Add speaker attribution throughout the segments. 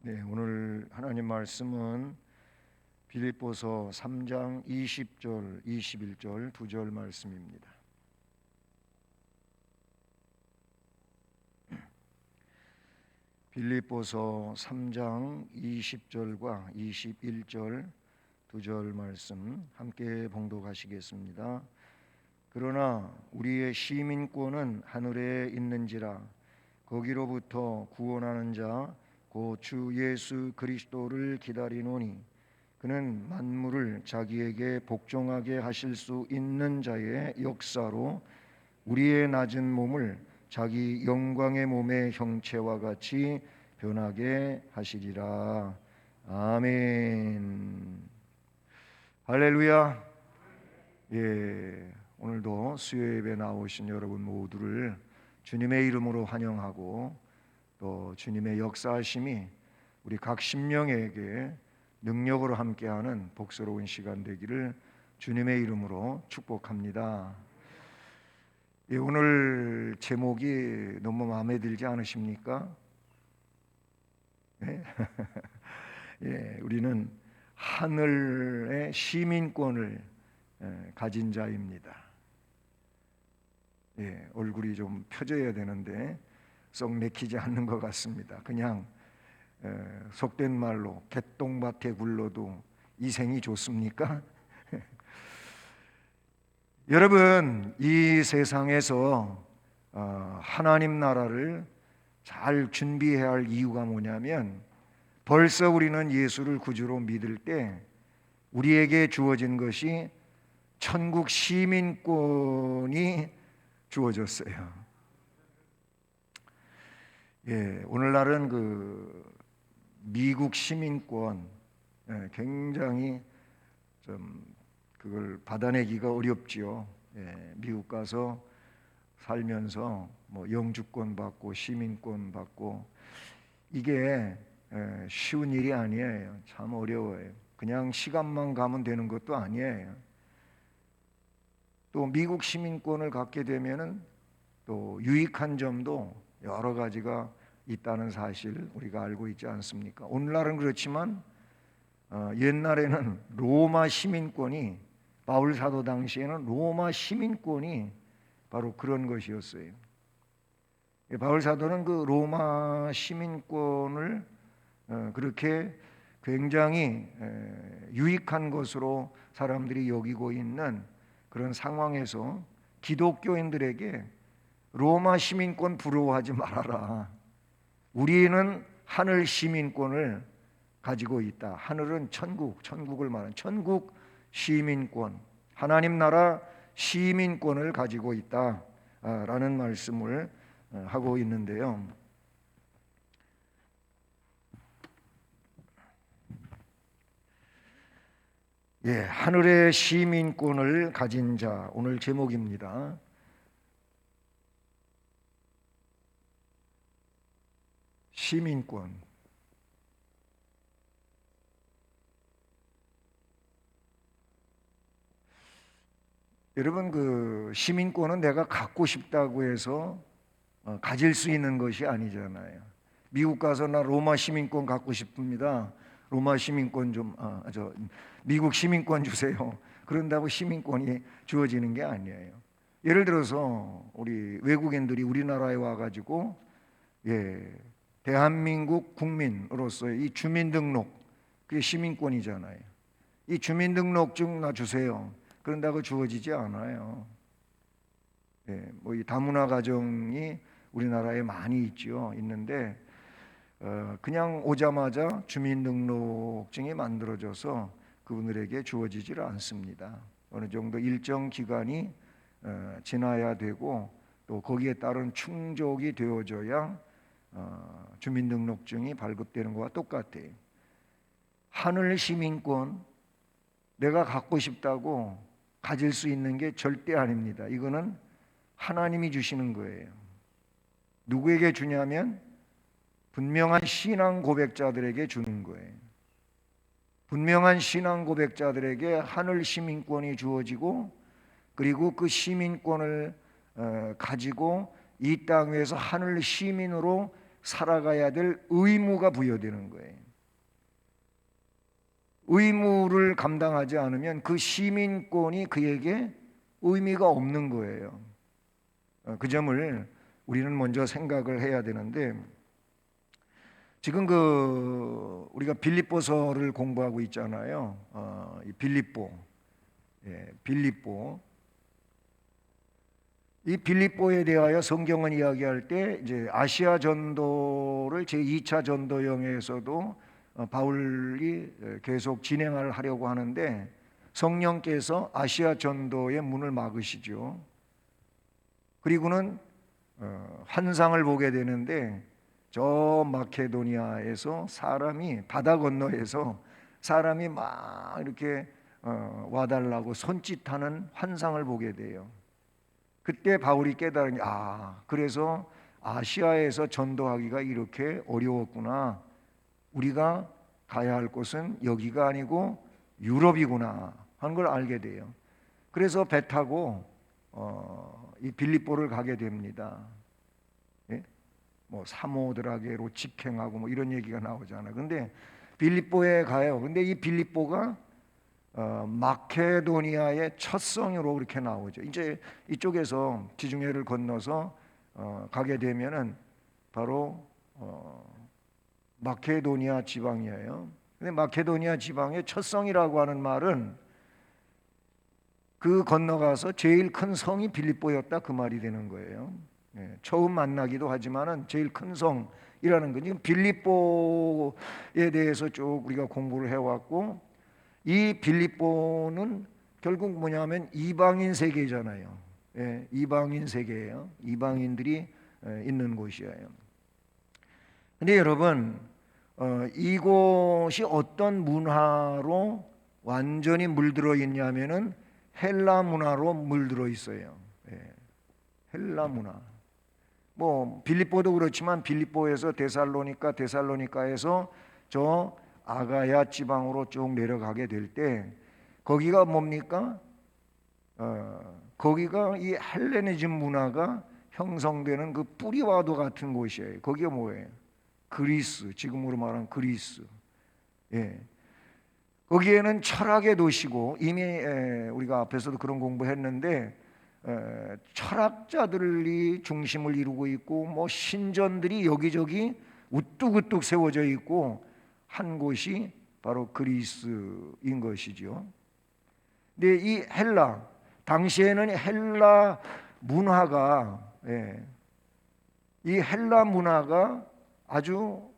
Speaker 1: 네, 오늘 하나님 말씀은 빌립보서 3장 20절, 21절 두 절 말씀입니다. 빌립보서 3장 20절과 21절 두 절 말씀 함께 봉독하시겠습니다. 그러나 우리의 시민권은 하늘에 있는지라 거기로부터 구원하는 자 곧 주 예수 그리스도를 기다리노니 그는 만물을 자기에게 복종하게 하실 수 있는 자의 역사로 우리의 낮은 몸을 자기 영광의 몸의 형체와 같이 변하게 하시리라. 아멘. 할렐루야. 예, 오늘도 수요 예배 나오신 여러분 모두를 주님의 이름으로 환영하고 또 주님의 역사하심이 우리 각 심령에게 능력으로 함께하는 복스러운 시간 되기를 주님의 이름으로 축복합니다. 예, 오늘 제목이 너무 마음에 들지 않으십니까? 예? 예, 우리는 하늘의 시민권을 가진 자입니다. 예, 얼굴이 좀 펴져야 되는데 썩 내키지 않는 것 같습니다. 그냥 속된 말로 개똥밭에 굴러도 이 생이 좋습니까? 여러분, 이 세상에서 하나님 나라를 잘 준비해야 할 이유가 뭐냐면 벌써 우리는 예수를 구주로 믿을 때 우리에게 주어진 것이 천국 시민권이 주어졌어요. 예, 오늘날은 미국 시민권 굉장히 좀 그걸 받아내기가 어렵지요. 예, 미국 가서 살면서 뭐 영주권 받고 시민권 받고 이게 쉬운 일이 아니에요. 참 어려워요. 그냥 시간만 가면 되는 것도 아니에요. 또 미국 시민권을 갖게 되면은 또 유익한 점도 여러 가지가 있다는 사실 우리가 알고 있지 않습니까? 오늘날은 그렇지만 옛날에는 로마 시민권이 바울 사도 당시에는 로마 시민권이 바로 그런 것이었어요. 바울 사도는 그 로마 시민권을 그렇게 굉장히 유익한 것으로 사람들이 여기고 있는 그런 상황에서 기독교인들에게 로마 시민권 부러워하지 말아라. 우리는 하늘 시민권을 가지고 있다. 하늘은 천국을 말하는 천국 시민권, 하나님 나라 시민권을 가지고 있다라는 말씀을 하고 있는데요. 예, 하늘의 시민권을 가진 자, 오늘 제목입니다. 시민권. 여러분, 시민권은 내가 갖고 싶다고 해서 가질 수 있는 것이 아니잖아요. 미국 가서 나 로마 시민권 갖고 싶습니다. 로마 시민권 미국 시민권 주세요. 그런다고 시민권이 주어지는 게 아니에요. 예를 들어서 우리 외국인들이 우리나라에 와가지고 대한민국 국민으로서의 이 주민등록, 그게 시민권이잖아요. 이 주민등록증 나 주세요. 그런다고 주어지지 않아요. 뭐 이 다문화 가정이 우리나라에 많이 있는데 그냥 오자마자 주민등록증이 만들어져서 그분들에게 주어지질 않습니다. 어느 정도 일정 기간이 지나야 되고 또 거기에 따른 충족이 되어져야 주민등록증이 발급되는 것과 똑같아요. 하늘 시민권 내가 갖고 싶다고 가질 수 있는 게 절대 아닙니다. 이거는 하나님이 주시는 거예요. 누구에게 주냐면 분명한 신앙 고백자들에게 주는 거예요. 분명한 신앙 고백자들에게 하늘 시민권이 주어지고 그리고 그 시민권을 가지고 이 땅 위에서 하늘 시민으로 살아가야 될 의무가 부여되는 거예요. 의무를 감당하지 않으면 그 시민권이 그에게 의미가 없는 거예요. 그 점을 우리는 먼저 생각을 해야 되는데, 지금 우리가 빌립보서를 공부하고 있잖아요. 이 빌립보, 빌립보. 이 빌립보에 대하여 성경은 이야기할 때 이제 아시아 전도를 제2차 전도여행에서도 바울이 계속 진행을 하려고 하는데 성령께서 아시아 전도의 문을 막으시죠. 그리고는 환상을 보게 되는데 저 마케도니아에서 사람이 바다 건너에서 사람이 막 이렇게 와달라고 손짓하는 환상을 보게 돼요. 그때 바울이 깨달은 게 그래서 아시아에서 전도하기가 이렇게 어려웠구나. 우리가 가야 할 곳은 여기가 아니고 유럽이구나 하는 걸 알게 돼요. 그래서 배 타고 이 빌립보를 가게 됩니다. 예? 뭐 사모드라게로 직행하고 뭐 이런 얘기가 나오잖아요. 근데 빌립보에 가요. 근데 이 빌립보가 마케도니아의 첫 성으로 그렇게 나오죠. 이제 이쪽에서 지중해를 건너서 가게 되면은 바로 마케도니아 지방이에요. 근데 마케도니아 지방의 첫 성이라고 하는 말은 그 건너가서 제일 큰 성이 빌립보였다 그 말이 되는 거예요. 처음 만나기도 하지만은 제일 큰 성이라는 건 지금 빌립보에 대해서 쭉 우리가 공부를 해왔고, 이 빌립보는 결국 뭐냐면 이방인 세계잖아요. 이방인 세계예요. 이방인들이 있는 곳이에요. 근데 여러분, 이곳이 어떤 문화로 완전히 물들어 있냐면은 헬라 문화로 물들어 있어요. 헬라 문화. 뭐 빌립보도 그렇지만 빌립보에서 데살로니카에서 저 아가야 지방으로 쭉 내려가게 될 때 거기가 뭡니까? 거기가 이 헬레니즘 문화가 형성되는 그 뿌리와도 같은 곳이에요. 거기가 뭐예요? 그리스, 지금으로 말하면 그리스. 거기에는 철학의 도시고, 이미 우리가 앞에서도 그런 공부했는데 철학자들이 중심을 이루고 있고 뭐 신전들이 여기저기 우뚝우뚝 세워져 있고 한 곳이 바로 그리스인 것이죠. 근데 이 헬라, 당시에는 헬라 문화가 이 헬라 문화가 아주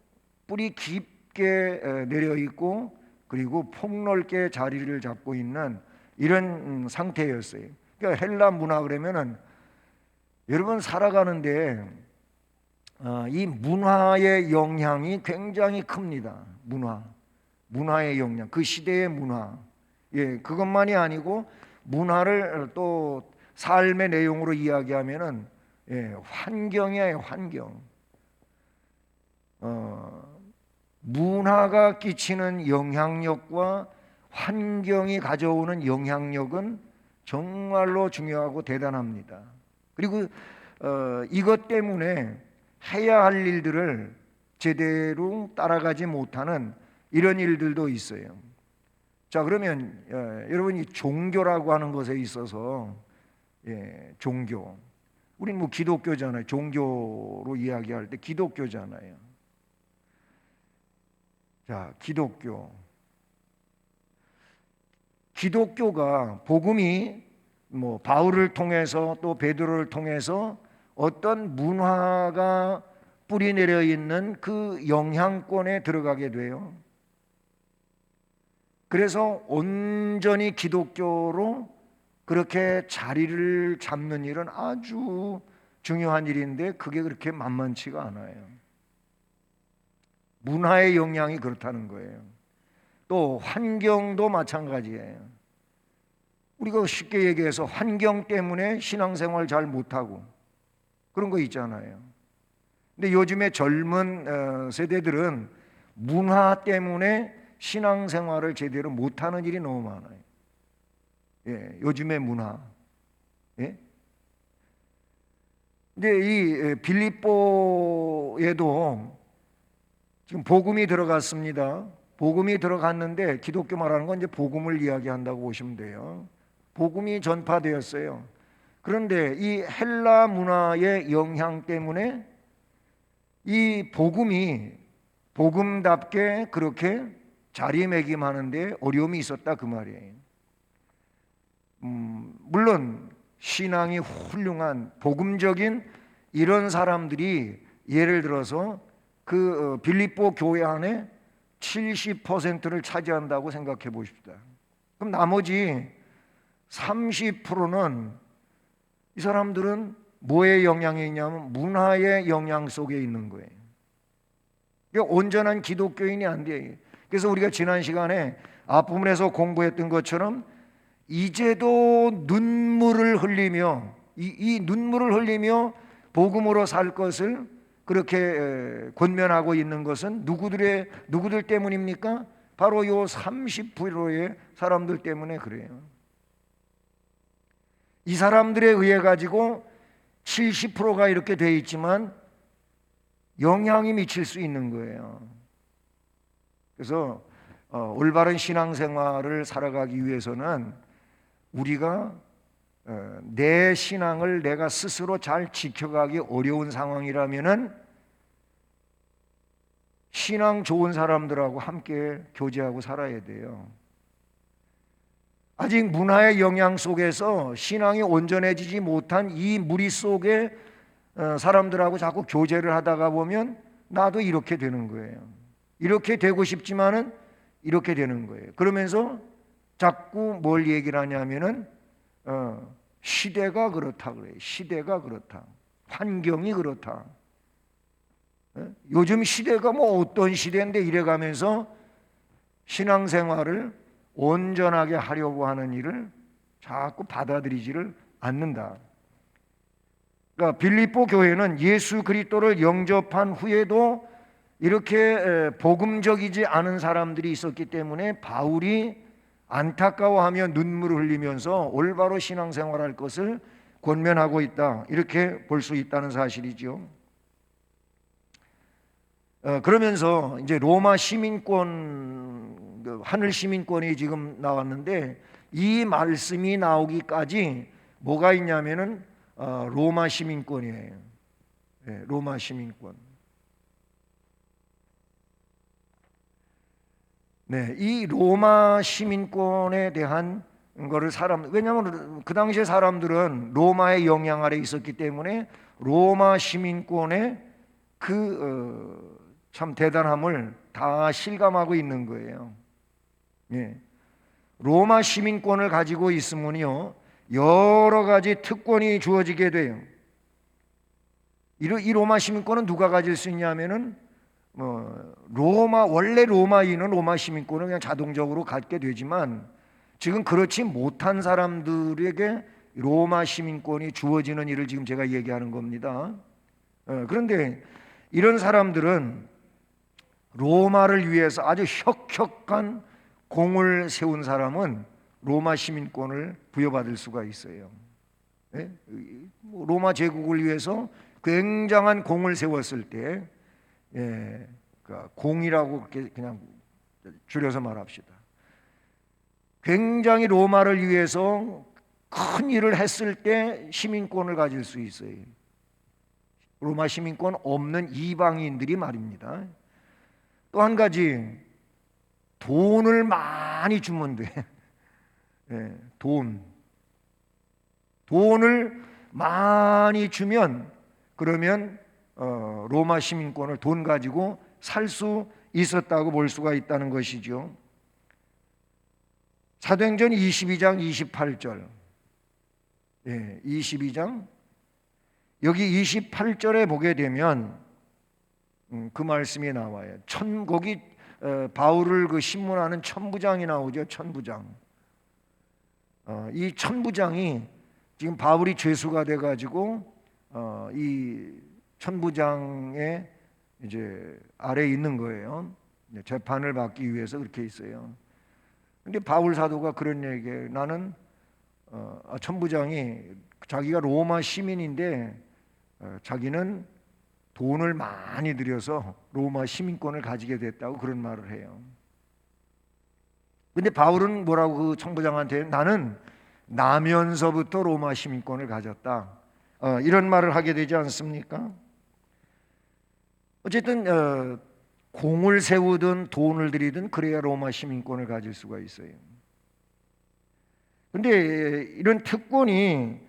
Speaker 1: 뿌리 깊게 내려 있고 그리고 폭넓게 자리를 잡고 있는 이런 상태였어요. 그러니까 헬라 문화 그러면은 여러분 살아가는데 이 문화의 영향이 굉장히 큽니다. 문화의 영향, 그 시대의 문화. 그것만이 아니고 문화를 또 삶의 내용으로 이야기하면은 환경이에요, 환경. 문화가 끼치는 영향력과 환경이 가져오는 영향력은 정말로 중요하고 대단합니다. 그리고 이것 때문에 해야 할 일들을 제대로 따라가지 못하는 이런 일들도 있어요. 자, 그러면 여러분이 종교라고 하는 것에 있어서 종교, 우리는 뭐 기독교잖아요. 종교로 이야기할 때 기독교잖아요. 자, 기독교가 복음이 뭐 바울을 통해서 또 베드로를 통해서 어떤 문화가 뿌리 내려 있는 그 영향권에 들어가게 돼요. 그래서 온전히 기독교로 그렇게 자리를 잡는 일은 아주 중요한 일인데 그게 그렇게 만만치가 않아요. 문화의 영향이 그렇다는 거예요. 또 환경도 마찬가지예요. 우리가 쉽게 얘기해서 환경 때문에 신앙생활 잘 못하고 그런 거 있잖아요. 근데 요즘에 젊은 세대들은 문화 때문에 신앙생활을 제대로 못하는 일이 너무 많아요. 요즘의 문화. 근데 이 빌립보에 기독교에도 지금 복음이 들어갔습니다. 복음이 들어갔는데 기독교 말하는 건 이제 복음을 이야기한다고 보시면 돼요. 복음이 전파되었어요. 그런데 이 헬라 문화의 영향 때문에 이 복음이 복음답게 그렇게 자리매김하는데 어려움이 있었다 그 말이에요. 물론 신앙이 훌륭한 복음적인 이런 사람들이 예를 들어서 그 빌립보 교회 안에 70%를 차지한다고 생각해 보십시다. 그럼 나머지 30%는 이 사람들은 뭐의 영향이 있냐면 문화의 영향 속에 있는 거예요. 그러니까 온전한 기독교인이 안 돼요. 그래서 우리가 지난 시간에 앞부분에서 공부했던 것처럼 이제도 눈물을 흘리며 이 눈물을 흘리며 복음으로 살 것을 그렇게 권면하고 있는 것은 누구들 때문입니까? 바로 요 30%의 사람들 때문에 그래요. 이 사람들에 의해 가지고 70%가 이렇게 돼 있지만 영향이 미칠 수 있는 거예요. 그래서 올바른 신앙생활을 살아가기 위해서는 우리가 내 신앙을 내가 스스로 잘 지켜가기 어려운 상황이라면은 신앙 좋은 사람들하고 함께 교제하고 살아야 돼요. 아직 문화의 영향 속에서 신앙이 온전해지지 못한 이 무리 속에 사람들하고 자꾸 교제를 하다가 보면 나도 이렇게 되는 거예요. 이렇게 되고 싶지만은 이렇게 되는 거예요. 그러면서 자꾸 뭘 얘기를 하냐면은 시대가 그렇다 그래요. 시대가 그렇다. 환경이 그렇다. 요즘 시대가 뭐 어떤 시대인데 이래가면서 신앙생활을 온전하게 하려고 하는 일을 자꾸 받아들이지를 않는다. 그러니까 빌립보 교회는 예수 그리스도를 영접한 후에도 이렇게 복음적이지 않은 사람들이 있었기 때문에 바울이 안타까워하며 눈물을 흘리면서 올바로 신앙생활할 것을 권면하고 있다. 이렇게 볼 수 있다는 사실이죠. 그러면서 이제 로마 시민권, 하늘 시민권이 지금 나왔는데 이 말씀이 나오기까지 뭐가 있냐면은 로마 시민권이에요. 네, 로마 시민권. 네, 이 로마 시민권에 대한 거를 왜냐하면 그 당시에 사람들은 로마의 영향 아래 있었기 때문에 로마 시민권의 참 대단함을 다 실감하고 있는 거예요. 예. 로마 시민권을 가지고 있으면요 여러 가지 특권이 주어지게 돼요. 이 로마 시민권은 누가 가질 수 있냐면은 원래 로마인은 로마 시민권을 그냥 자동적으로 갖게 되지만 지금 그렇지 못한 사람들에게 로마 시민권이 주어지는 일을 지금 제가 얘기하는 겁니다. 그런데 이런 사람들은 로마를 위해서 아주 혁혁한 공을 세운 사람은 로마 시민권을 부여받을 수가 있어요. 로마 제국을 위해서 굉장한 공을 세웠을 때 그러니까 공이라고 그냥 줄여서 말합시다. 굉장히 로마를 위해서 큰 일을 했을 때 시민권을 가질 수 있어요. 로마 시민권 없는 이방인들이 말입니다. 또 한 가지 돈을 많이 주면 돼. 돈을 많이 주면 그러면 로마 시민권을 돈 가지고 살 수 있었다고 볼 수가 있다는 것이죠. 사도행전 22장 28절 22장 여기 28절에 보게 되면 그 말씀이 나와요. 거기 바울을 그 신문하는 천부장이 나오죠. 천부장. 이 천부장이 지금 바울이 죄수가 돼가지고 이 천부장의 이제 아래에 있는 거예요. 재판을 받기 위해서 그렇게 있어요. 근데 바울 사도가 그런 얘기예요. 나는 천부장이 자기가 로마 시민인데 자기는 돈을 많이 들여서 로마 시민권을 가지게 됐다고 그런 말을 해요. 근데 바울은 뭐라고 그 청부장한테 나는 나면서부터 로마 시민권을 가졌다. 이런 말을 하게 되지 않습니까? 어쨌든 공을 세우든 돈을 들이든 그래야 로마 시민권을 가질 수가 있어요. 근데 이런 특권이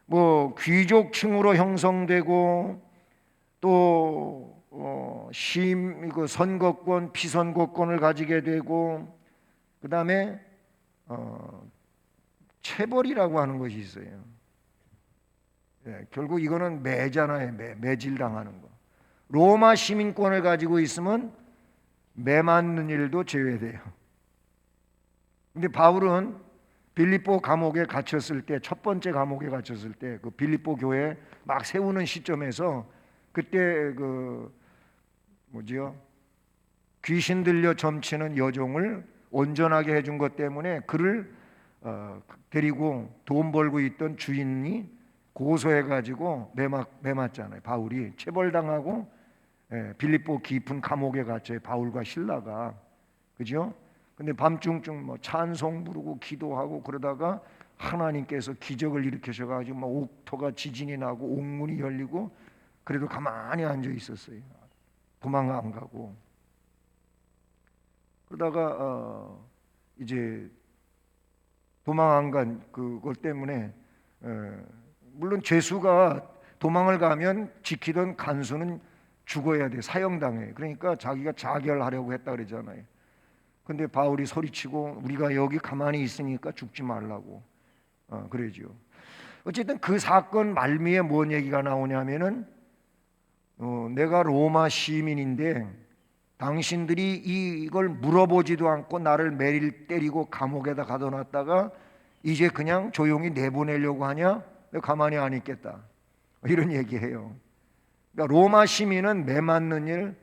Speaker 1: 뭐 귀족층으로 형성되고 또 선거권, 피선거권을 가지게 되고 그 다음에 체벌이라고 하는 것이 있어요. 결국 이거는 매잖아요. 매질당하는 거. 로마 시민권을 가지고 있으면 매 맞는 일도 제외돼요. 근데 바울은 빌립보 감옥에 갇혔을 때, 첫 번째 감옥에 갇혔을 때 그 빌립보 교회 막 세우는 시점에서 그때 그 뭐지요? 귀신 들려 점치는 여종을 온전하게 해준 것 때문에 그를 데리고 돈 벌고 있던 주인이 고소해가지고 매맞잖아요. 바울이 체벌당하고 빌립보 깊은 감옥에 갇혀요. 바울과 실라가, 그죠? 근데 밤중쯤 뭐 찬송 부르고 기도하고 그러다가 하나님께서 기적을 일으키셔가지고 막 옥토가 지진이 나고 옥문이 열리고 그래도 가만히 앉아 있었어요. 도망 안 가고. 그러다가 이제 도망 안 간 그것 때문에 물론 죄수가 도망을 가면 지키던 간수는 죽어야 돼. 사형당해. 그러니까 자기가 자결하려고 했다 그러잖아요. 근데 바울이 소리치고 우리가 여기 가만히 있으니까 죽지 말라고 그러죠. 어쨌든 그 사건 말미에 뭔 얘기가 나오냐면은 내가 로마 시민인데 당신들이 이걸 물어보지도 않고 나를 매일 때리고 감옥에다 가둬놨다가 이제 그냥 조용히 내보내려고 하냐? 내가 가만히 안 있겠다. 이런 얘기해요. 그러니까 로마 시민은 매 맞는 일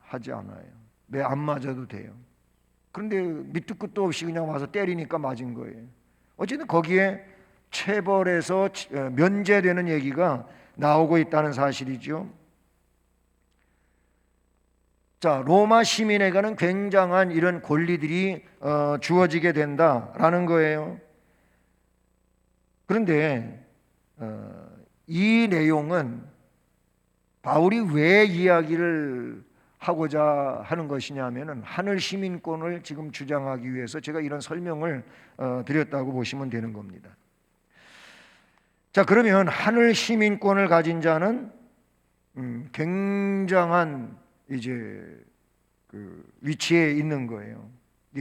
Speaker 1: 하지 않아요. 매 안 맞아도 돼요. 그런데 밑도 끝도 없이 그냥 와서 때리니까 맞은 거예요. 어쨌든 거기에 체벌에서 면제되는 얘기가 나오고 있다는 사실이죠. 자, 로마 시민에게는 굉장한 이런 권리들이 주어지게 된다라는 거예요. 그런데 이 내용은 바울이 왜 이야기를 하고자 하는 것이냐면은 하늘 시민권을 지금 주장하기 위해서 제가 이런 설명을 드렸다고 보시면 되는 겁니다. 자, 그러면 하늘 시민권을 가진 자는 굉장한 이제 그 위치에 있는 거예요.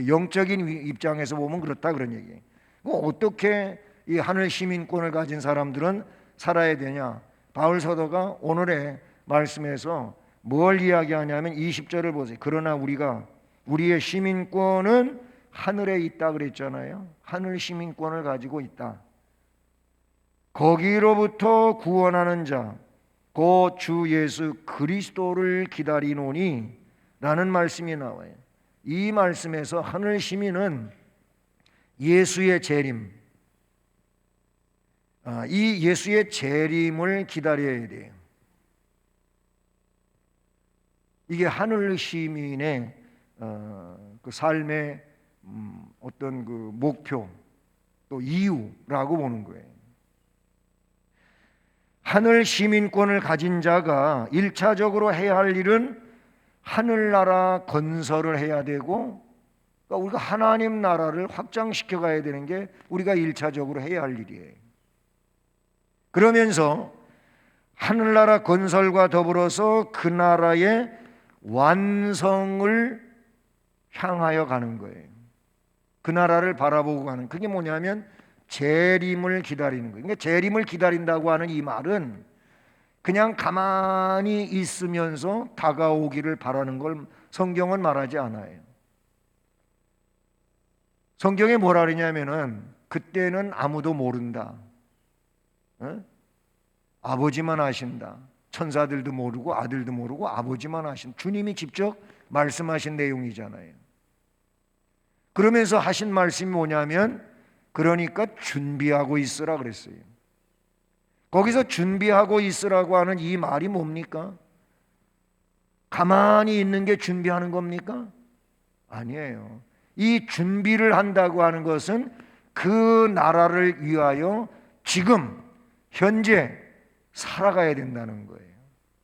Speaker 1: 영적인 입장에서 보면 그렇다 그런 얘기예요. 어떻게 이 하늘 시민권을 가진 사람들은 살아야 되냐? 바울 사도가 오늘의 말씀에서 뭘 이야기하냐면 20절을 보세요. 그러나 우리의 시민권은 하늘에 있다 그랬잖아요. 하늘 시민권을 가지고 있다. 거기로부터 구원하는 자 곧 주 예수 그리스도를 기다리노니 라는 말씀이 나와요. 이 말씀에서 하늘 시민은 예수의 재림, 이 예수의 재림을 기다려야 돼요. 이게 하늘 시민의 그 삶의 어떤 그 목표 또 이유라고 보는 거예요. 하늘 시민권을 가진 자가 1차적으로 해야 할 일은 하늘나라 건설을 해야 되고, 그러니까 우리가 하나님 나라를 확장시켜 가야 되는 게 우리가 1차적으로 해야 할 일이에요. 그러면서 하늘나라 건설과 더불어서 그 나라의 완성을 향하여 가는 거예요. 그 나라를 바라보고 가는, 그게 뭐냐면 재림을 기다리는 거예요. 그러니까 재림을 기다린다고 하는 이 말은 그냥 가만히 있으면서 다가오기를 바라는 걸 성경은 말하지 않아요. 성경에 뭐라 그러냐면은 그때는 아무도 모른다. 아버지만 아신다. 천사들도 모르고 아들도 모르고 아버지만 아신, 주님이 직접 말씀하신 내용이잖아요. 그러면서 하신 말씀이 뭐냐면 그러니까 준비하고 있으라 그랬어요. 거기서 준비하고 있으라고 하는 이 말이 뭡니까? 가만히 있는 게 준비하는 겁니까? 아니에요. 이 준비를 한다고 하는 것은 그 나라를 위하여 지금 현재 살아가야 된다는 거예요.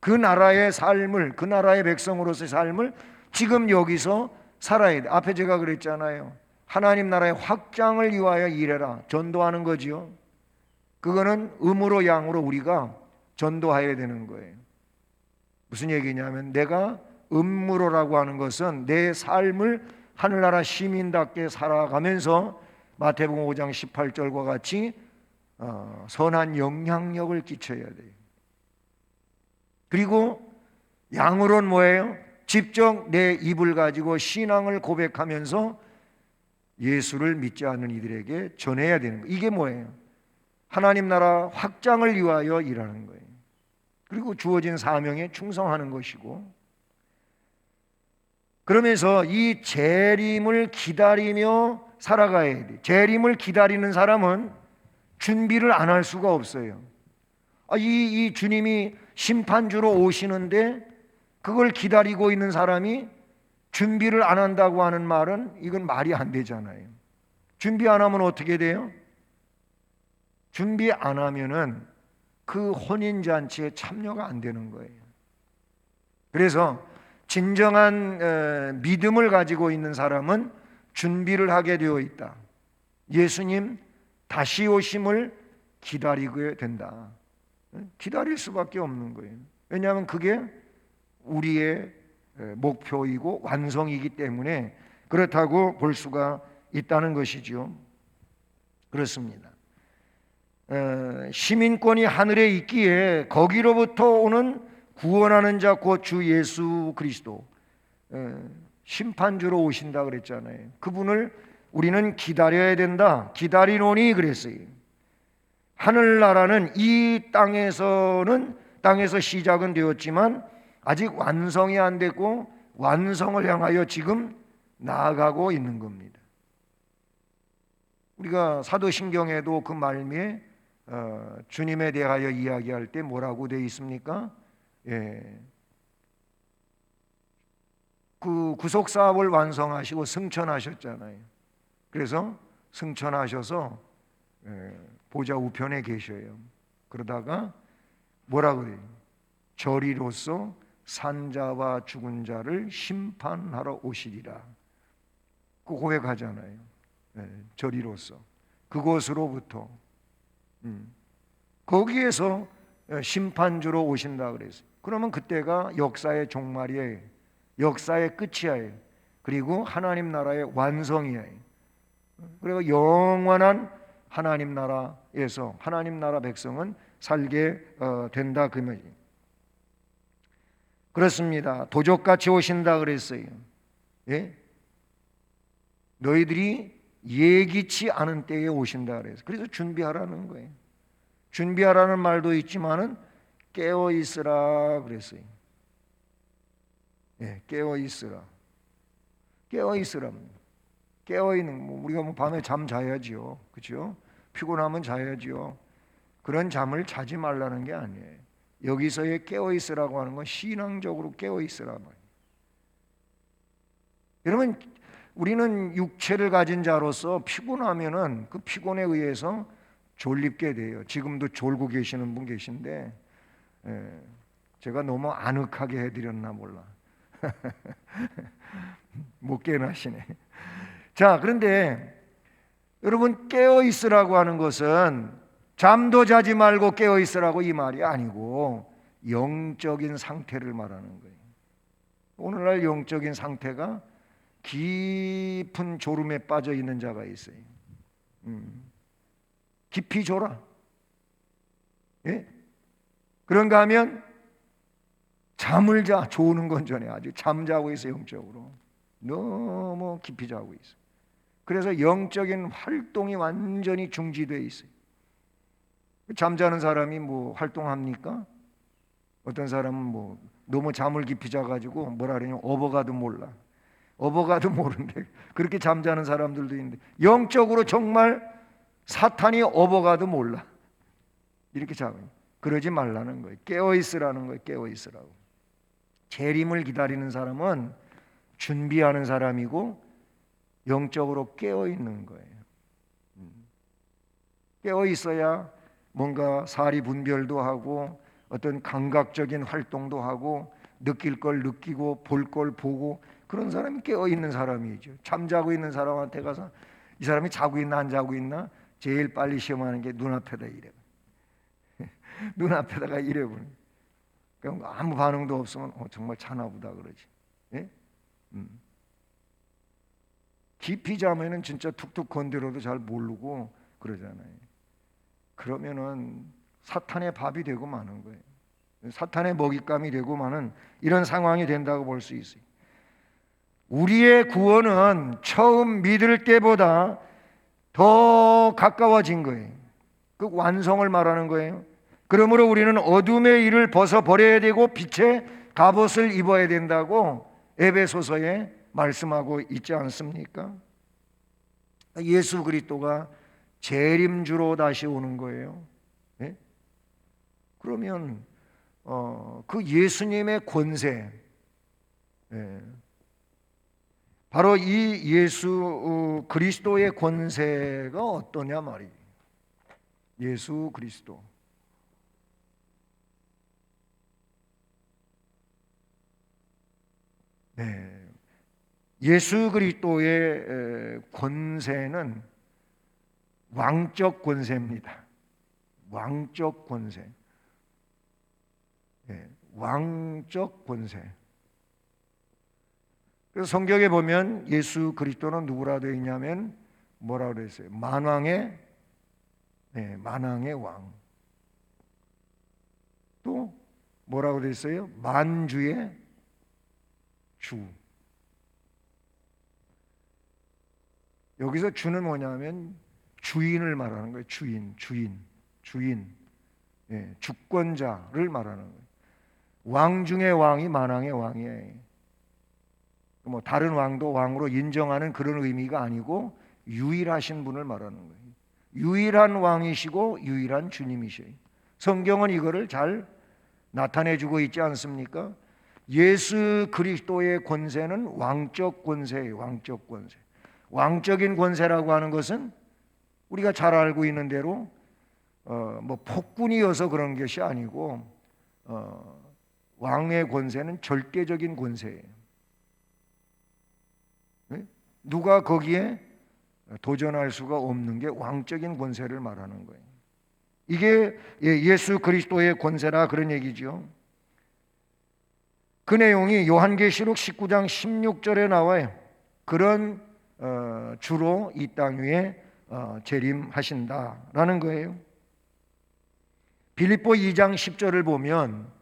Speaker 1: 그 나라의 삶을, 그 나라의 백성으로서의 삶을 지금 여기서 살아야 돼. 앞에 제가 그랬잖아요. 하나님 나라의 확장을 위하여 일해라. 전도하는 거지요. 그거는 음으로 양으로 우리가 전도해야 되는 거예요. 무슨 얘기냐면 내가 음무로라고 하는 것은 내 삶을 하늘나라 시민답게 살아가면서 마태복음 5장 18절과 같이 선한 영향력을 끼쳐야 돼요. 그리고 양으로는 뭐예요? 직접 내 입을 가지고 신앙을 고백하면서 예수를 믿지 않는 이들에게 전해야 되는 거예요. 이게 뭐예요? 하나님 나라 확장을 위하여 일하는 거예요. 그리고 주어진 사명에 충성하는 것이고, 그러면서 이 재림을 기다리며 살아가야 돼. 재림을 기다리는 사람은 준비를 안 할 수가 없어요. 이 주님이 심판주로 오시는데 그걸 기다리고 있는 사람이 준비를 안 한다고 하는 말은 이건 말이 안 되잖아요. 준비 안 하면 어떻게 돼요? 준비 안 하면은 그 혼인잔치에 참여가 안 되는 거예요. 그래서 진정한 믿음을 가지고 있는 사람은 준비를 하게 되어 있다. 예수님 다시 오심을 기다리게 된다. 기다릴 수밖에 없는 거예요. 왜냐하면 그게 우리의 목표이고 완성이기 때문에 그렇다고 볼 수가 있다는 것이죠. 그렇습니다. 시민권이 하늘에 있기에 거기로부터 오는 구원하는 자 곧 주 예수 그리스도 심판주로 오신다 그랬잖아요. 그분을 우리는 기다려야 된다. 기다리노니 그랬어요. 하늘나라는 이 땅에서 시작은 되었지만 아직 완성이 안 됐고 완성을 향하여 지금 나아가고 있는 겁니다. 우리가 사도신경에도 그 말미에 주님에 대하여 이야기할 때 뭐라고 되어 있습니까? 그 구속사업을 완성하시고 승천하셨잖아요. 그래서 승천하셔서 보좌 우편에 계셔요. 그러다가 뭐라고 그래요? 저리로서 산자와 죽은 자를 심판하러 오시리라. 그 고백하잖아요. 저리로서 그곳으로부터 거기에서 심판주로 오신다 그랬어요. 그러면 그때가 역사의 종말이에요. 역사의 끝이에요. 그리고 하나님 나라의 완성이에요. 그리고 영원한 하나님 나라에서 하나님 나라 백성은 살게 된다 그 말이에요. 그렇습니다. 도적같이 오신다 그랬어요. 예? 너희들이 예기치 않은 때에 오신다 그랬어요. 그래서 준비하라는 거예요. 준비하라는 말도 있지만은 깨어 있으라 그랬어요. 예, 깨어 있으라. 깨어 있으라. 깨어 있는 우리가 밤에 잠 자야지요. 그렇죠? 피곤하면 자야지요. 그런 잠을 자지 말라는 게 아니에요. 여기서의 깨어 있으라고 하는 건 신앙적으로 깨어 있으라 말이에요. 여러분, 우리는 육체를 가진 자로서 피곤하면은 그 피곤에 의해서 졸립게 돼요. 지금도 졸고 계시는 분 계신데 제가 너무 아늑하게 해드렸나 몰라. 못 깨어나시네. 자, 그런데 여러분 깨어 있으라고 하는 것은 잠도 자지 말고 깨어 있으라고 이 말이 아니고 영적인 상태를 말하는 거예요. 오늘날 영적인 상태가 깊은 졸음에 빠져 있는 자가 있어요. 깊이 졸아. 예? 그런가 하면 잠을 자. 조는 건 전에 아주 잠자고 있어. 영적으로 너무 깊이 자고 있어. 그래서 영적인 활동이 완전히 중지되어 있어요. 잠자는 사람이 뭐 활동합니까? 어떤 사람은 뭐 너무 잠을 깊이 자가지고 뭐라 그러냐, 어버가도 몰라. 어버가도 모르는데 그렇게 잠자는 사람들도 있는데 영적으로 정말 사탄이 어버가도 몰라. 이렇게 잡아요. 그러지 말라는 거예요. 깨어 있으라는 거예요. 깨어 있으라고. 재림을 기다리는 사람은 준비하는 사람이고 영적으로 깨어 있는 거예요. 깨어 있어야 뭔가 사리 분별도 하고 어떤 감각적인 활동도 하고 느낄 걸 느끼고 볼 걸 보고 그런 사람이 깨어 있는 사람이죠. 잠자고 있는 사람한테 가서 이 사람이 자고 있나 안 자고 있나 제일 빨리 시험하는 게 눈앞에다 이래. 눈앞에다가 이래버려. 그럼 아무 반응도 없으면 정말 자나보다 그러지. 예? 깊이 자면은 진짜 툭툭 건드려도 잘 모르고 그러잖아요. 그러면은 사탄의 밥이 되고 마는 거예요. 사탄의 먹잇감이 되고 마는 이런 상황이 된다고 볼 수 있어요. 우리의 구원은 처음 믿을 때보다 더 가까워진 거예요. 그 완성을 말하는 거예요. 그러므로 우리는 어둠의 일을 벗어버려야 되고 빛의 갑옷을 입어야 된다고 에베소서에 말씀하고 있지 않습니까? 예수 그리스도가 재림주로 다시 오는 거예요. 네? 그러면 그 예수님의 권세, 네. 바로 이 예수 그리스도의 권세가 어떠냐 말이에요. 예수 그리스도. 네. 예수 그리스도의 권세는 왕적 권세입니다. 왕적 권세. 네. 왕적 권세. 그래서 성경에 보면 예수 그리스도는 누구라 되어 있냐면 뭐라고 되어 있어요? 만왕의 만왕의 왕. 또 뭐라고 되어 있어요? 만주의 주. 여기서 주는 뭐냐면 주인을 말하는 거예요. 주인. 예, 주권자를 말하는 거예요. 왕 중의 왕이 만왕의 왕이에요. 뭐 다른 왕도 왕으로 인정하는 그런 의미가 아니고 유일하신 분을 말하는 거예요. 유일한 왕이시고 유일한 주님이셔요. 성경은 이거를 잘 나타내주고 있지 않습니까? 예수 그리스도의 권세는 왕적 권세예요. 왕적 권세. 왕적인 권세라고 하는 것은 우리가 잘 알고 있는 대로 뭐 폭군이어서 그런 것이 아니고 왕의 권세는 절대적인 권세예요. 네? 누가 거기에 도전할 수가 없는 게 왕적인 권세를 말하는 거예요. 이게 예수 그리스도의 권세라 그런 얘기죠. 그 내용이 요한계시록 19장 16절에 나와요. 그런 주로 이 땅 위에 재림하신다라는 거예요. 빌립보 2장 10절을 보면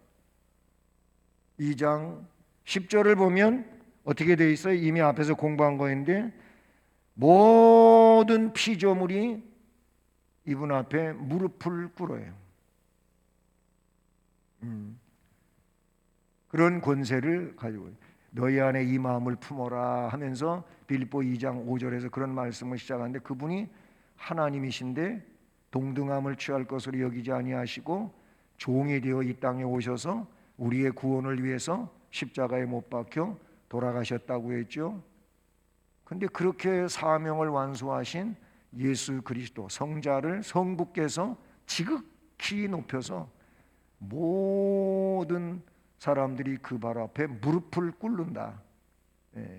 Speaker 1: 2장 10절을 보면 어떻게 되어 있어요? 이미 앞에서 공부한 거인데 모든 피조물이 이분 앞에 무릎을 꿇어요. 그런 권세를 가지고 너희 안에 이 마음을 품어라 하면서 빌립보 2장 5절에서 그런 말씀을 시작하는데 그분이 하나님이신데 동등함을 취할 것으로 여기지 아니하시고 종이 되어 이 땅에 오셔서 우리의 구원을 위해서 십자가에 못 박혀 돌아가셨다고 했죠. 근데 그렇게 사명을 완수하신 예수 그리스도 성자를 성부께서 지극히 높여서 모든 사람들이 그 발 앞에 무릎을 꿇는다.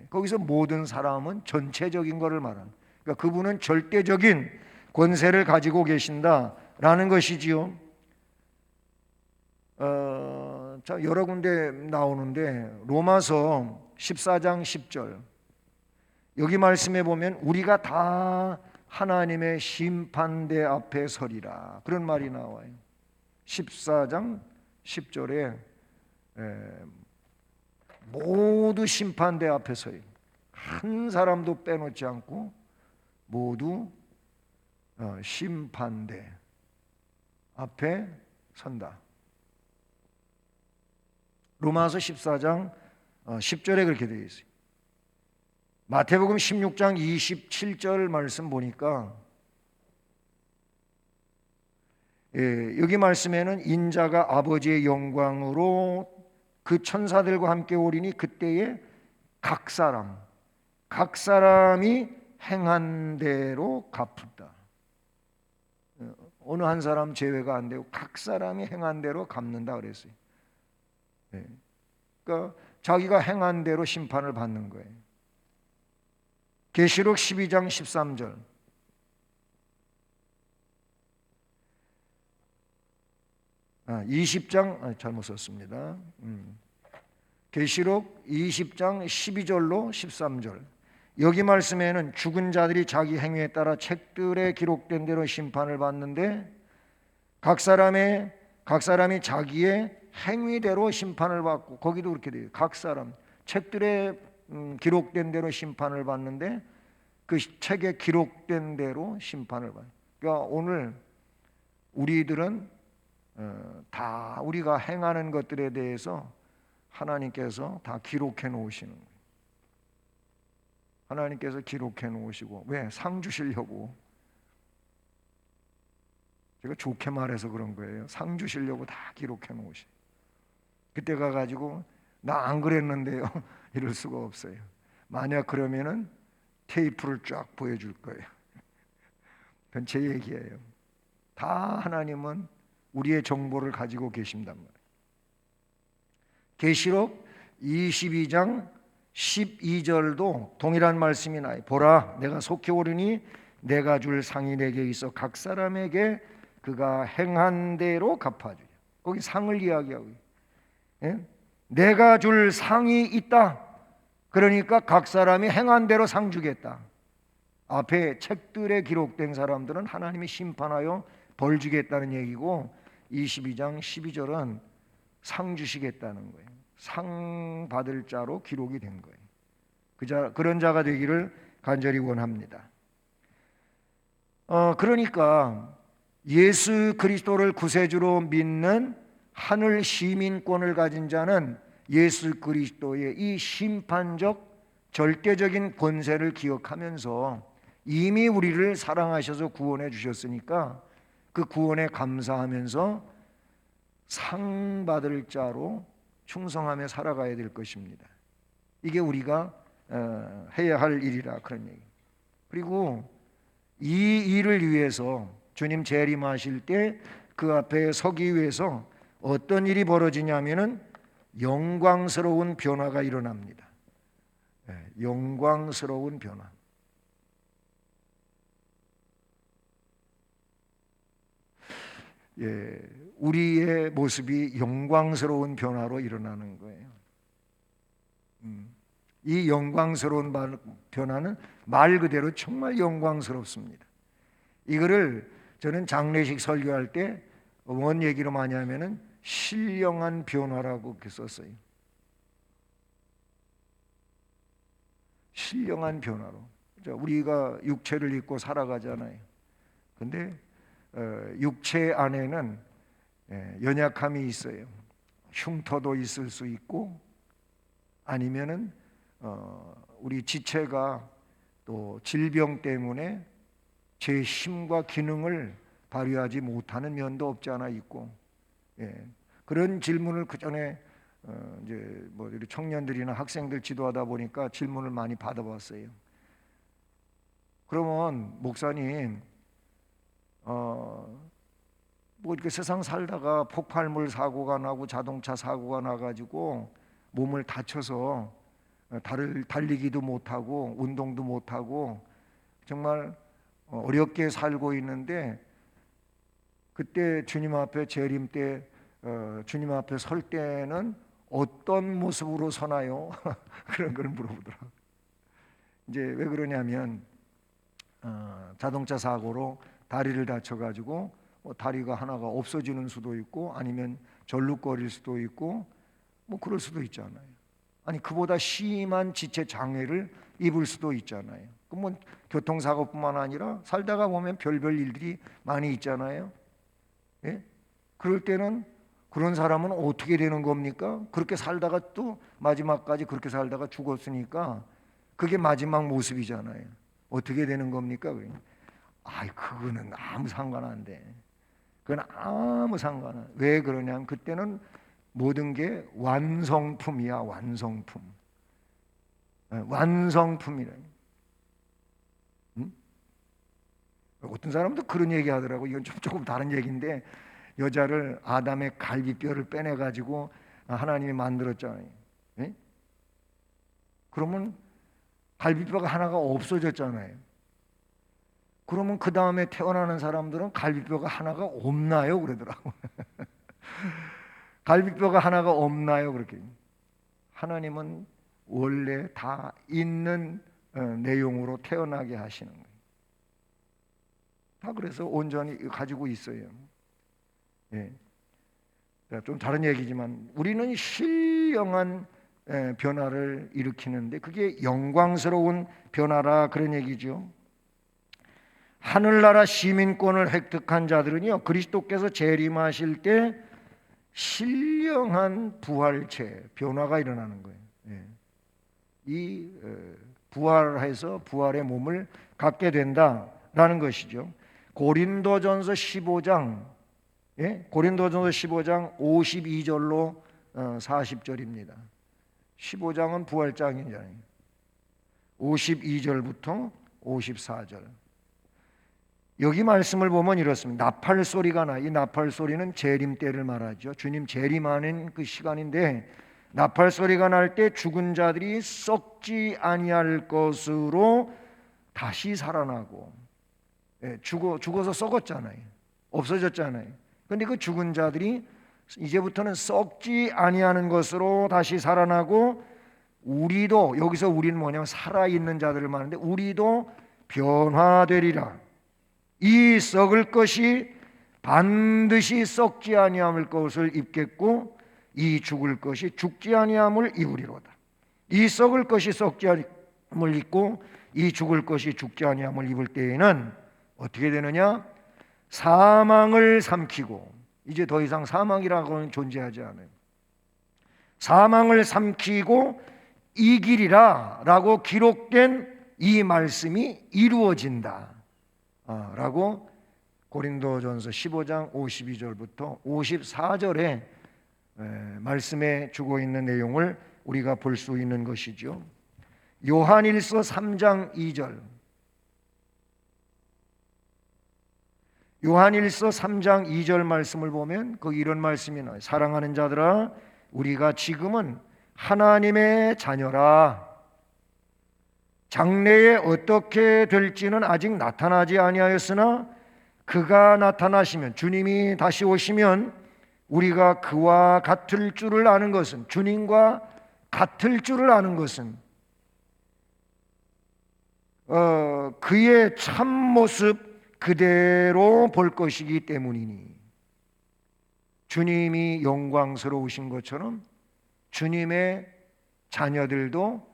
Speaker 1: 거기서 모든 사람은 전체적인 것을 말하는. 그러니까 그분은 절대적인 권세를 가지고 계신다라는 것이지요. 자, 여러 군데 나오는데 로마서 14장 10절 여기 말씀해 보면 우리가 다 하나님의 심판대 앞에 서리라 그런 말이 나와요. 14장 10절에 모두 심판대 앞에 서요. 한 사람도 빼놓지 않고 모두 심판대 앞에 선다. 로마서 14장 10절에 그렇게 되어 있어요. 마태복음 16장 27절 말씀 보니까 여기 말씀에는 인자가 아버지의 영광으로 그 천사들과 함께 오리니 그때에 각 사람이 행한 대로 갚는다. 어느 한 사람 제외가 안 되고 각 사람이 행한 대로 갚는다 그랬어요. 그러니까 자기가 행한 대로 심판을 받는 거예요. 계시록 12장 13절. 아, 20장 잘못 썼습니다. 계시록 20장 12절로 13절. 여기 말씀에는 죽은 자들이 자기 행위에 따라 책들에 기록된 대로 심판을 받는데 각 사람이 자기의 행위대로 심판을 받고, 거기도 그렇게 돼요. 각 사람 책들에 기록된 대로 심판을 받는데 그 책에 기록된 대로 심판을 받아요. 그러니까 오늘 우리들은 다 우리가 행하는 것들에 대해서 하나님께서 다 기록해 놓으시는 거예요. 하나님께서 기록해 놓으시고, 왜? 상 주시려고. 제가 좋게 말해서 그런 거예요. 상 주시려고 다 기록해 놓으시. 그때 가가지고 나 안 그랬는데요 이럴 수가 없어요. 만약 그러면은 테이프를 쫙 보여줄 거예요. 그건 제 얘기예요. 다 하나님은 우리의 정보를 가지고 계신단 말이에요. 계시록 22장 12절도 동일한 말씀이 나요. 보라, 내가 속히 오르니 내가 줄 상이 내게 있어 각 사람에게 그가 행한 대로 갚아주리라. 거기 상을 이야기하고 있어요. 내가 줄 상이 있다. 그러니까 각 사람이 행한 대로 상 주겠다. 앞에 책들에 기록된 사람들은 하나님이 심판하여 벌 주겠다는 얘기고, 22장 12절은 상 주시겠다는 거예요. 상 받을 자로 기록이 된 거예요. 그런 자가 되기를 간절히 원합니다. 그러니까 예수 그리스도를 구세주로 믿는 하늘 시민권을 가진 자는 예수 그리스도의 이 심판적 절대적인 권세를 기억하면서 이미 우리를 사랑하셔서 구원해 주셨으니까 그 구원에 감사하면서 상 받을 자로 충성하며 살아가야 될 것입니다. 이게 우리가 해야 할 일이라, 그런 얘기. 그리고 이 일을 위해서 주님 재림하실 때 그 앞에 서기 위해서 어떤 일이 벌어지냐면은 영광스러운 변화가 일어납니다. 영광스러운 변화. 우리의 모습이 영광스러운 변화로 일어나는 거예요. 이 영광스러운 변화는 말 그대로 정말 영광스럽습니다. 이거를 저는 장례식 설교할 때 뭔 얘기로 많이 하면은 신령한 변화라고 그렇게 썼어요. 신령한 변화로. 우리가 육체를 입고 살아가잖아요. 근데 육체 안에는 연약함이 있어요. 흉터도 있을 수 있고, 아니면은 우리 지체가 또 질병 때문에 제 힘과 기능을 발휘하지 못하는 면도 없지 않아 있고, 그런 질문을 그 전에 이제 뭐 우리 청년들이나 학생들 지도하다 보니까 질문을 많이 받아봤어요. 그러면 목사님, 뭐 이렇게 세상 살다가 폭발물 사고가 나고 자동차 사고가 나가지고 몸을 다쳐서 달리기도 못하고 운동도 못하고 정말 어렵게 살고 있는데, 그때 주님 앞에 재림 때 주님 앞에 설 때는 어떤 모습으로 서나요? 그런 걸 물어보더라고요. 이제 왜 그러냐면 자동차 사고로 다리를 다쳐가지고 다리가 하나가 없어지는 수도 있고, 아니면 절룩거릴 수도 있고, 뭐 그럴 수도 있잖아요. 아니 그보다 심한 지체 장애를 입을 수도 있잖아요. 그럼 교통사고뿐만 아니라 살다가 보면 별별 일들이 많이 있잖아요. 그럴 때는 그런 사람은 어떻게 되는 겁니까? 그렇게 살다가 또 마지막까지 그렇게 살다가 죽었으니까 그게 마지막 모습이잖아요. 어떻게 되는 겁니까? 그거는 아무 상관 안 돼. 그건 아무 상관은. 왜 그러냐면 그때는 모든 게 완성품이야. 완성품. 완성품이래. 응? 어떤 사람도 그런 얘기 하더라고. 이건 조금 다른 얘기인데, 여자를 아담의 갈비뼈를 빼내가지고 하나님이 만들었잖아요. 예? 그러면 갈비뼈가 하나가 없어졌잖아요. 그러면 그 다음에 태어나는 사람들은 갈비뼈가 하나가 없나요? 그러더라고. 갈비뼈가 하나가 없나요? 그렇게. 하나님은 원래 다 있는 내용으로 태어나게 하시는 거예요. 다 그래서 온전히 가지고 있어요. 예. 좀 다른 얘기지만 우리는 신령한 변화를 일으키는데 그게 영광스러운 변화라 그런 얘기죠. 하늘나라 시민권을 획득한 자들은요, 그리스도께서 재림하실 때 신령한 부활체, 변화가 일어나는 거예요. 예. 이 부활해서 부활의 몸을 갖게 된다라는 것이죠. 고린도전서 15장, 예? 고린도전서 15장 52절로 40절입니다. 15장은 부활장이잖아요. 52절부터 54절. 여기 말씀을 보면 이렇습니다. 나팔 소리가 나. 이 나팔 소리는 재림 때를 말하죠. 주님 재림하는 그 시간인데, 나팔 소리가 날 때 죽은 자들이 썩지 아니할 것으로 다시 살아나고, 죽어서 썩었잖아요. 없어졌잖아요. 그런데 그 죽은 자들이 이제부터는 썩지 아니하는 것으로 다시 살아나고, 우리도, 여기서 우리는 뭐냐면 살아있는 자들을 말하는데, 우리도 변화되리라. 이 썩을 것이 반드시 썩지 아니함을 것을 입겠고, 이 죽을 것이 죽지 아니함을 입으리로다. 이 썩을 것이 썩지 아니함을 입고 이 죽을 것이 죽지 아니함을 입을 때에는 어떻게 되느냐? 사망을 삼키고, 이제 더 이상 사망이라고는 존재하지 않아요. 사망을 삼키고 이기리라 라고 기록된 이 말씀이 이루어진다 라고 고린도전서 15장 52절부터 54절에 말씀에 주고 있는 내용을 우리가 볼 수 있는 것이죠. 요한일서 3장 2절, 요한일서 3장 2절 말씀을 보면 거기 이런 말씀이 나와요. 사랑하는 자들아, 우리가 지금은 하나님의 자녀라. 장래에 어떻게 될지는 아직 나타나지 아니하였으나 그가 나타나시면, 주님이 다시 오시면 우리가 그와 같을 줄을 아는 것은, 주님과 같을 줄을 아는 것은 그의 참모습 그대로 볼 것이기 때문이니, 주님이 영광스러우신 것처럼 주님의 자녀들도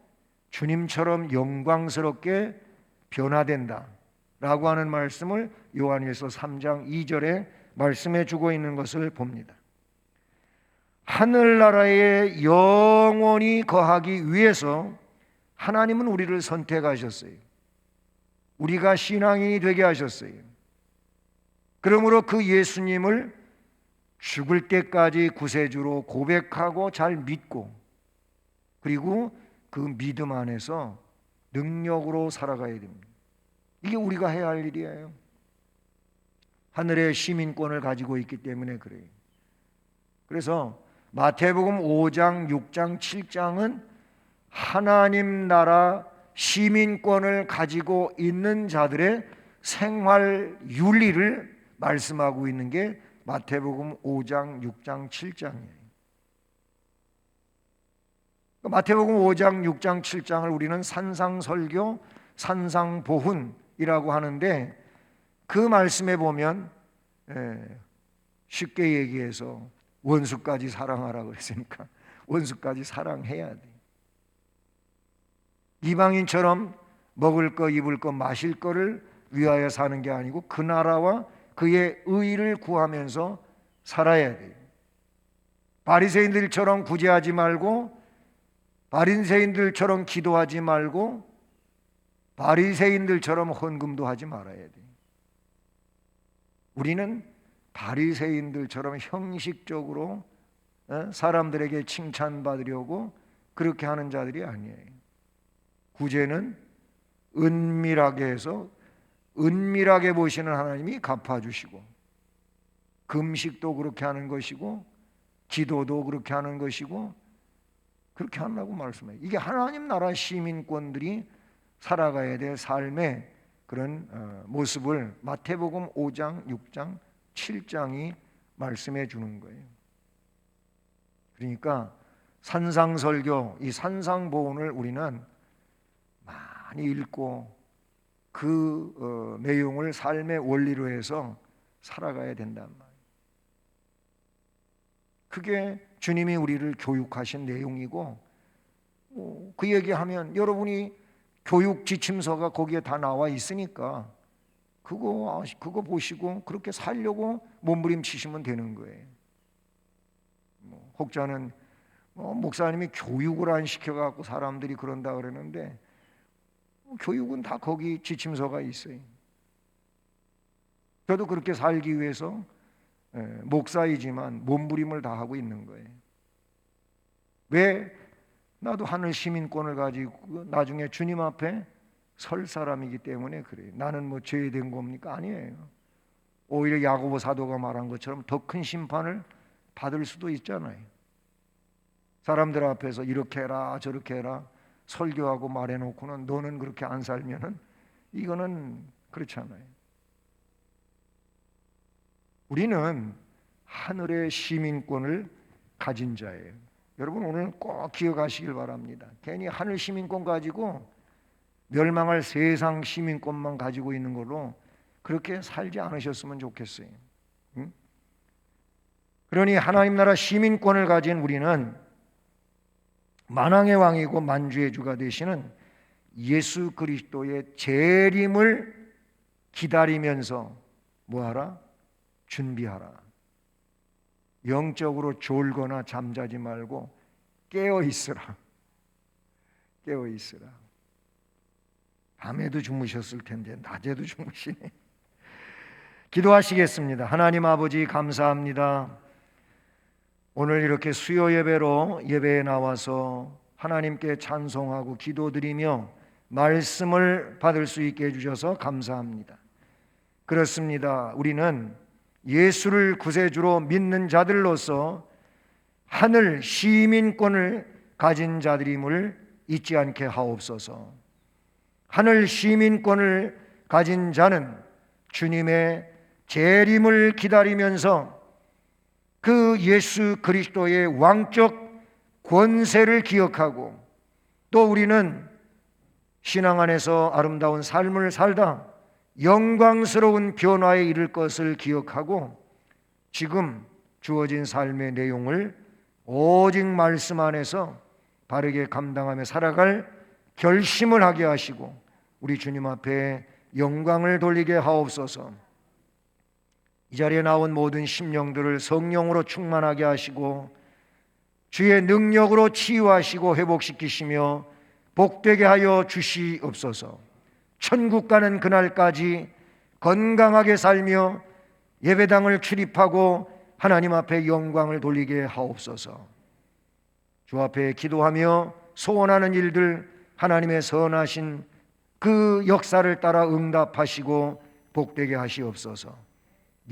Speaker 1: 주님처럼 영광스럽게 변화된다 라고 하는 말씀을 요한일서 3장 2절에 말씀해 주고 있는 것을 봅니다. 하늘나라에 영원히 거하기 위해서 하나님은 우리를 선택하셨어요. 우리가 신앙인이 되게 하셨어요. 그러므로 그 예수님을 죽을 때까지 구세주로 고백하고 잘 믿고, 그리고 그 믿음 안에서 능력으로 살아가야 됩니다. 이게 우리가 해야 할 일이에요. 하늘의 시민권을 가지고 있기 때문에 그래요. 그래서 마태복음 5장, 6장, 7장은 하나님 나라 시민권을 가지고 있는 자들의 생활 윤리를 말씀하고 있는 게 마태복음 5장, 6장, 7장이에요. 마태복음 5장, 6장, 7장을 우리는 산상설교, 산상보훈이라고 하는데, 그 말씀에 보면 쉽게 얘기해서 원수까지 사랑하라 그랬으니까 원수까지 사랑해야 돼. 이방인처럼 먹을 거, 입을 거, 마실 거를 위하여 사는 게 아니고 그 나라와 그의 의를 구하면서 살아야 돼요. 바리새인들처럼 구제하지 말고, 바리새인들처럼 기도하지 말고, 바리새인들처럼 헌금도 하지 말아야 돼요. 우리는 바리새인들처럼 형식적으로 사람들에게 칭찬받으려고 그렇게 하는 자들이 아니에요. 구제는 은밀하게 해서 은밀하게 보시는 하나님이 갚아주시고, 금식도 그렇게 하는 것이고 기도도 그렇게 하는 것이고 그렇게 하라고 말씀해요. 이게 하나님 나라 시민권들이 살아가야 될 삶의 그런 모습을 마태복음 5장, 6장, 7장이 말씀해 주는 거예요. 그러니까 산상설교, 이 산상보훈을 우리는 많이 읽고 그 내용을 삶의 원리로 해서 살아가야 된단 말이에요. 그게 주님이 우리를 교육하신 내용이고, 그 얘기하면 여러분이 교육 지침서가 거기에 다 나와 있으니까 그거 보시고 그렇게 살려고 몸부림치시면 되는 거예요. 혹자는 목사님이 교육을 안 시켜갖고 사람들이 그런다 그러는데, 교육은 다 거기 지침서가 있어요. 저도 그렇게 살기 위해서 목사이지만 몸부림을 다 하고 있는 거예요. 왜? 나도 하늘 시민권을 가지고 나중에 주님 앞에 설 사람이기 때문에 그래요. 나는 뭐 죄된 겁니까? 아니에요. 오히려 야고보 사도가 말한 것처럼 더 큰 심판을 받을 수도 있잖아요. 사람들 앞에서 이렇게 해라 저렇게 해라 설교하고 말해놓고는 너는 그렇게 안 살면은 이거는 그렇잖아요. 우리는 하늘의 시민권을 가진 자예요. 여러분 오늘 꼭 기억하시길 바랍니다. 괜히 하늘 시민권 가지고 멸망할 세상 시민권만 가지고 있는 걸로 그렇게 살지 않으셨으면 좋겠어요. 응? 그러니 하나님 나라 시민권을 가진 우리는 만왕의 왕이고 만주의 주가 되시는 예수 그리스도의 재림을 기다리면서 뭐하라? 준비하라. 영적으로 졸거나 잠자지 말고 깨어 있으라. 깨어 있으라. 밤에도 주무셨을 텐데 낮에도 주무시네. 기도하시겠습니다. 하나님 아버지 감사합니다. 오늘 이렇게 수요 예배로 예배에 나와서 하나님께 찬송하고 기도드리며 말씀을 받을 수 있게 해주셔서 감사합니다. 그렇습니다. 우리는 예수를 구세주로 믿는 자들로서 하늘 시민권을 가진 자들임을 잊지 않게 하옵소서. 하늘 시민권을 가진 자는 주님의 재림을 기다리면서 그 예수 그리스도의 왕적 권세를 기억하고, 또 우리는 신앙 안에서 아름다운 삶을 살다 영광스러운 변화에 이를 것을 기억하고, 지금 주어진 삶의 내용을 오직 말씀 안에서 바르게 감당하며 살아갈 결심을 하게 하시고 우리 주님 앞에 영광을 돌리게 하옵소서. 이 자리에 나온 모든 심령들을 성령으로 충만하게 하시고 주의 능력으로 치유하시고 회복시키시며 복되게 하여 주시옵소서. 천국 가는 그날까지 건강하게 살며 예배당을 출입하고 하나님 앞에 영광을 돌리게 하옵소서. 주 앞에 기도하며 소원하는 일들 하나님의 선하신 그 역사를 따라 응답하시고 복되게 하시옵소서.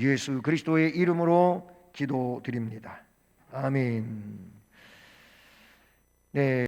Speaker 1: 예수 그리스도의 이름으로 기도드립니다. 아멘. 네.